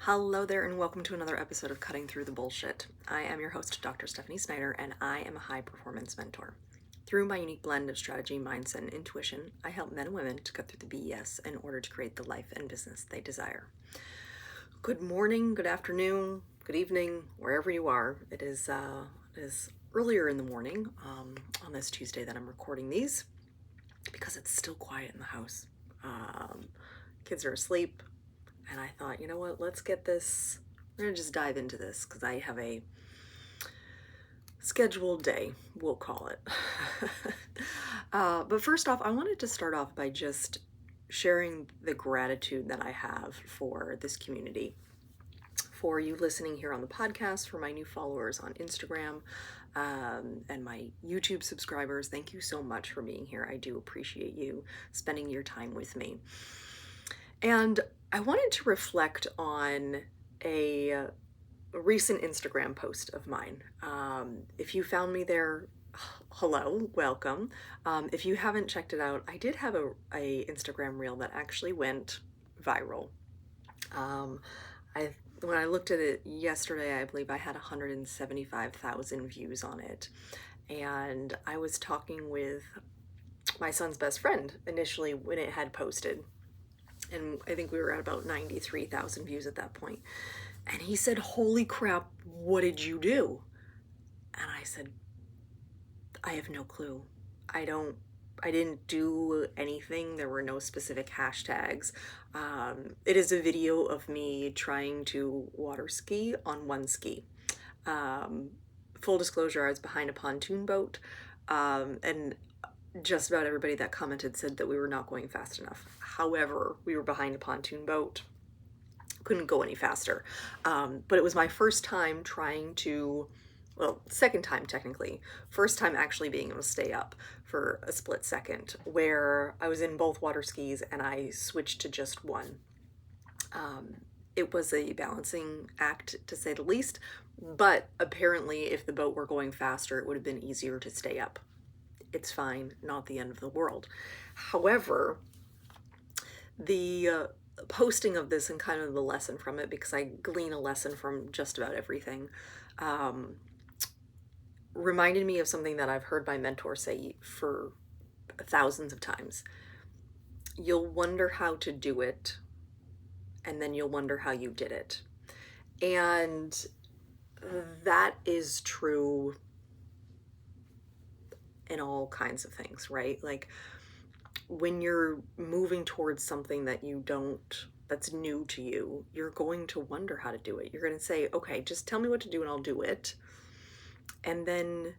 Hello there, and welcome to another episode of Cutting Through the Bullshit. I am your host, Dr. Stephanie Snyder, and I am a high performance mentor. Through my unique blend of strategy, mindset, and intuition, I help men and women to cut through the BS in order to create the life and business they desire. Good morning, good afternoon, good evening, wherever you are. It is earlier in the morning on this Tuesday that I'm recording these because it's still quiet in the house. Kids are asleep. And I thought, you know what, let's get this, we're gonna just dive into this because I have a scheduled day, we'll call it. But first off, I wanted to start off by just sharing the gratitude that I have for this community, for you listening here on the podcast, for my new followers on Instagram, and my YouTube subscribers. Thank you so much for being here. I do appreciate you spending your time with me. And I wanted to reflect on a recent Instagram post of mine. If you found me there, hello, welcome. If you haven't checked it out, I did have a Instagram reel that actually went viral. When I looked at it yesterday, I believe I had 175,000 views on it. And I was talking with my son's best friend initially when it had posted. And I think we were at about 93,000 views at that point. And he said, "Holy crap, what did you do?" And I said, "I have no clue. I didn't do anything. There were no specific hashtags. It is a video of me trying to water ski on one ski. Full disclosure, I was behind a pontoon boat, and just about everybody that commented said that we were not going fast enough. However, we were behind a pontoon boat, couldn't go any faster. But it was my first time trying to, well, second time technically, first time actually being able to stay up for a split second, where I was in both water skis and I switched to just one. It was a balancing act, to say the least, but apparently if the boat were going faster, it would have been easier to stay up. It's fine, not the end of the world. However, the posting of this and kind of the lesson from it, because I glean a lesson from just about everything, reminded me of something that I've heard my mentor say for thousands of times. You'll wonder how to do it, and then you'll wonder how you did it. And that is true in all kinds of things, right? Like when you're moving towards something that's new to you, you're going to wonder how to do it. You're going to say, okay, just tell me what to do and I'll do it. And then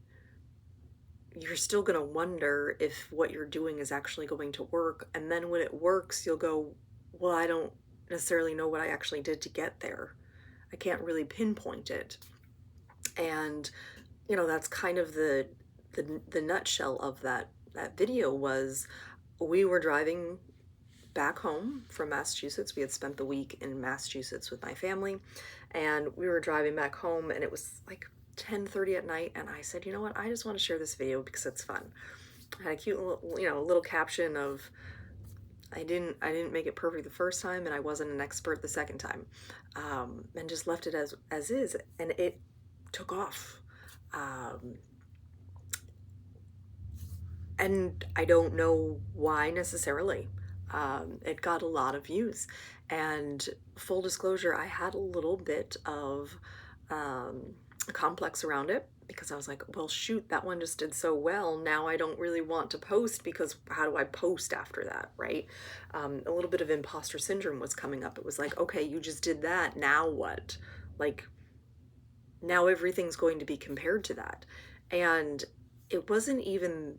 you're still going to wonder if what you're doing is actually going to work. And then when it works, you'll go, well, I don't necessarily know what I actually did to get there. I can't really pinpoint it. And, that's kind of the nutshell of that video was, we were driving back home from Massachusetts. We had spent the week in Massachusetts with my family, and we were driving back home, and it was like 10:30 at night, and I said, you know what, I just want to share this video because it's fun. I had a cute little caption of, I didn't make it perfect the first time, and I wasn't an expert the second time, and just left it as is, and it took off. And I don't know why necessarily. It got a lot of views. And full disclosure, I had a little bit of a complex around it, because I was like, well, shoot, that one just did so well. Now I don't really want to post, because how do I post after that, right? A little bit of imposter syndrome was coming up. It was like, okay, you just did that. Now what? Like, now everything's going to be compared to that. And it wasn't even,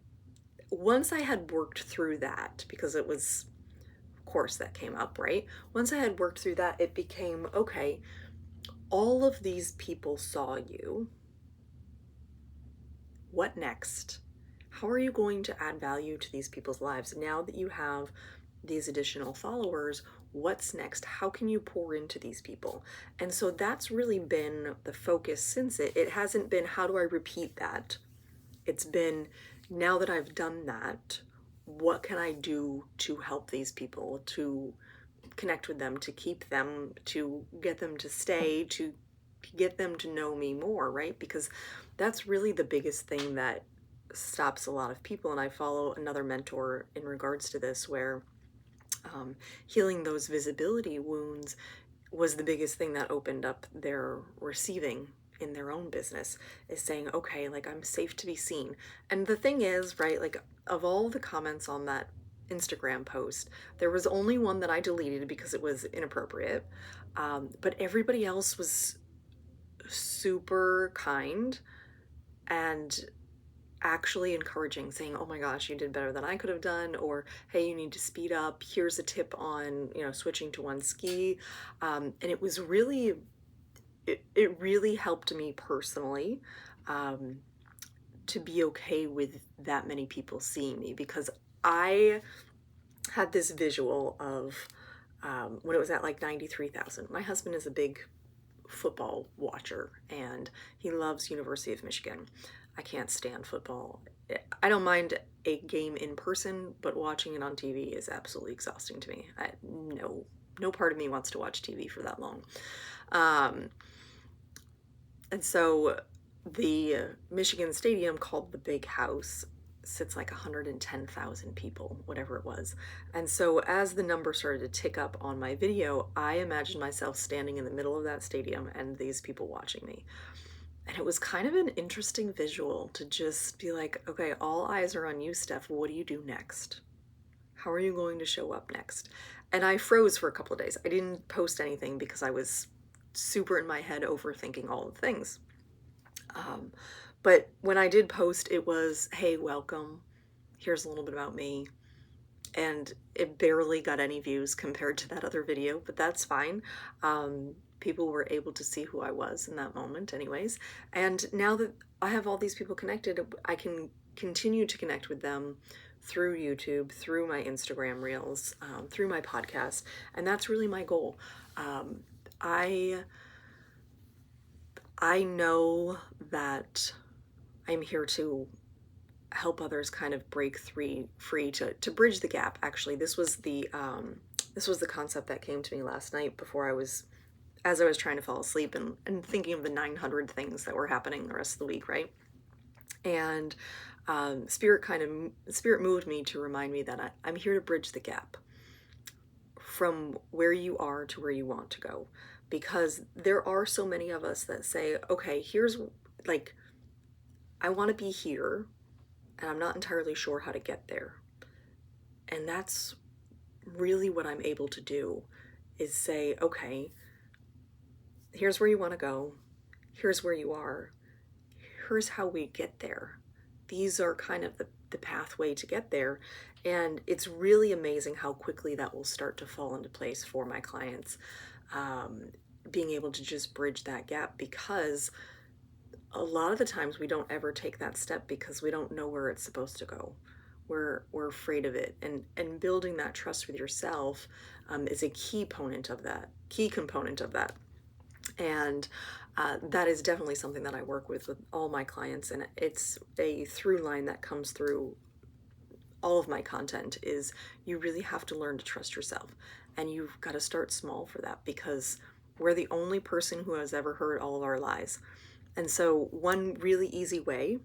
once I had worked through that, because it was, of course, that came up, right? Once I had worked through that, it became, okay, all of these people saw you. What next? How are you going to add value to these people's lives? Now that you have these additional followers, what's next? How can you pour into these people? And so that's really been the focus since it hasn't been, how do I repeat that? It's been, now that I've done that, what can I do to help these people, to connect with them, to keep them, to get them to stay, to get them to know me more, right? Because that's really the biggest thing that stops a lot of people. And I follow another mentor in regards to this, where healing those visibility wounds was the biggest thing that opened up their receiving in their own business, is saying, okay, like, I'm safe to be seen. And the thing is, right, like, of all the comments on that Instagram post, there was only one that I deleted because it was inappropriate. But everybody else was super kind and actually encouraging, saying, oh my gosh, you did better than I could have done, or hey, you need to speed up, here's a tip on, switching to one ski. And it was really, it really helped me personally, to be okay with that many people seeing me, because I had this visual of, when it was at like 93,000. My husband is a big football watcher, and he loves University of Michigan. I can't stand football. I don't mind a game in person, but watching it on TV is absolutely exhausting to me. No part of me wants to watch TV for that long. And so the Michigan Stadium, called the Big House, sits like 110,000 people, whatever it was. And so as the number started to tick up on my video, I imagined myself standing in the middle of that stadium and these people watching me. And it was kind of an interesting visual to just be like, okay, all eyes are on you, Steph. What do you do next? How are you going to show up next? And I froze for a couple of days. I didn't post anything because I was super in my head overthinking all the things. But when I did post, it was, hey, welcome. Here's a little bit about me. And it barely got any views compared to that other video, but that's fine. People were able to see who I was in that moment anyways. And now that I have all these people connected, I can continue to connect with them through YouTube, through my Instagram reels, through my podcast. And that's really my goal. I know that I'm here to help others kind of break free to bridge the gap. Actually, this was the concept that came to me last night as I was trying to fall asleep and thinking of the 900 things that were happening the rest of the week, right? And Spirit moved me to remind me that I'm here to bridge the gap from where you are to where you want to go. Because there are so many of us that say, okay, here's, like, I want to be here, and I'm not entirely sure how to get there. And that's really what I'm able to do, is say, okay, here's where you want to go. Here's where you are. Here's how we get there. These are kind of the pathway to get there. And it's really amazing how quickly that will start to fall into place for my clients. Being able to just bridge that gap, because a lot of the times we don't ever take that step because we don't know where it's supposed to go. We're afraid of it, and building that trust with yourself is a key component of that. And that is definitely something that I work with all my clients, and it's a through line that comes through all of my content, is you really have to learn to trust yourself. And you've got to start small for that, because we're the only person who has ever heard all of our lies. And so one really easy way,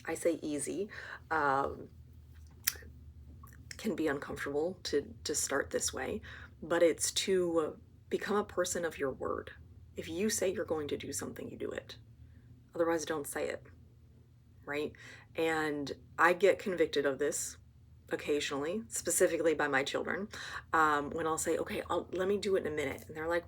I say easy, can be uncomfortable to start this way, but it's to become a person of your word. If you say you're going to do something, you do it. Otherwise, don't say it, right? And I get convicted of this occasionally, specifically by my children, when I'll say, okay, let me do it in a minute. And they're like,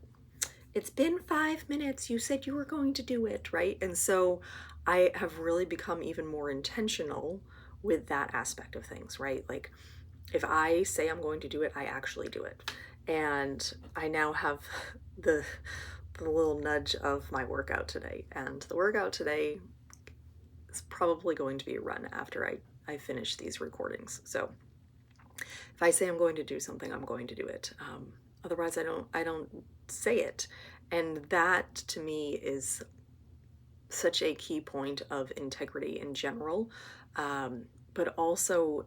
it's been 5 minutes. You said you were going to do it, right? And so I have really become even more intentional with that aspect of things, right? Like, if I say I'm going to do it, I actually do it. And I now have the little nudge of my workout today. And the workout today is probably going to be a run after I finish these recordings. So if I say I'm going to do something, I'm going to do it. Otherwise, I don't say it. And that, to me, is such a key point of integrity in general. But also,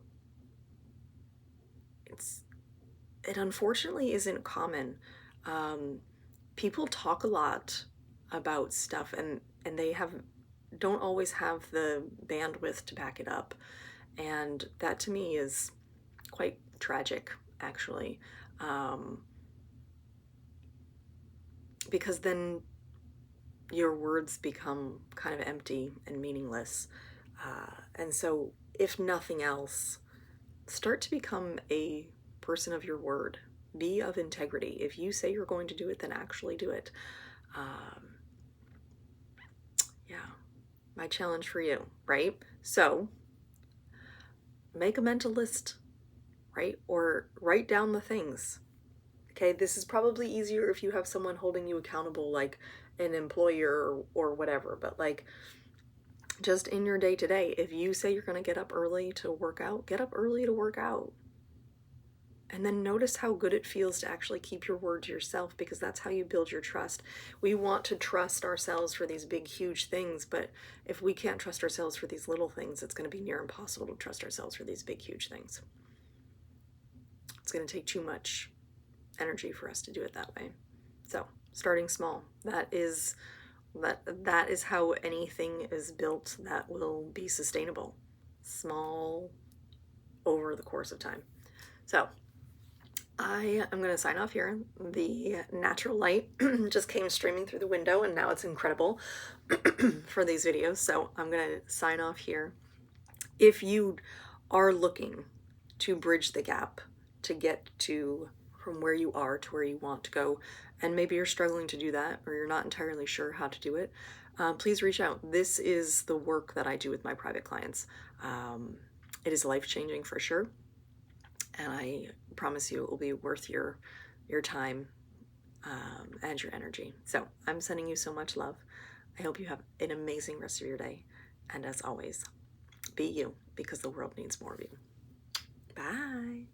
it unfortunately isn't common. Um, People talk a lot about stuff, and they don't always have the bandwidth to back it up. And that to me is quite tragic, actually. Um, because then your words become kind of empty and meaningless. And so, if nothing else, start to become a person of your word. Be of integrity. If you say you're going to do it, then actually do it. Um, yeah, my challenge for you, right? So, make a mental list, right? Or write down the things. Okay, this is probably easier if you have someone holding you accountable, like an employer or whatever, but like just in your day to day, if you say you're going to get up early to work out, get up early to work out. And then notice how good it feels to actually keep your word to yourself, because that's how you build your trust. We want to trust ourselves for these big, huge things, but if we can't trust ourselves for these little things, it's going to be near impossible to trust ourselves for these big, huge things. It's going to take too much energy for us to do it that way. So, starting small, that is how anything is built that will be sustainable. Small over the course of time. So, I am going to sign off here. The natural light just came streaming through the window, and now it's incredible for these videos. So I'm going to sign off here. If you are looking to bridge the gap to get to from where you are to where you want to go, and maybe you're struggling to do that, or you're not entirely sure how to do it, please reach out. This is the work that I do with my private clients. It is life-changing for sure. And I promise you it will be worth your time and your energy. So I'm sending you so much love. I hope you have an amazing rest of your day. And as always, be you, because the world needs more of you. Bye.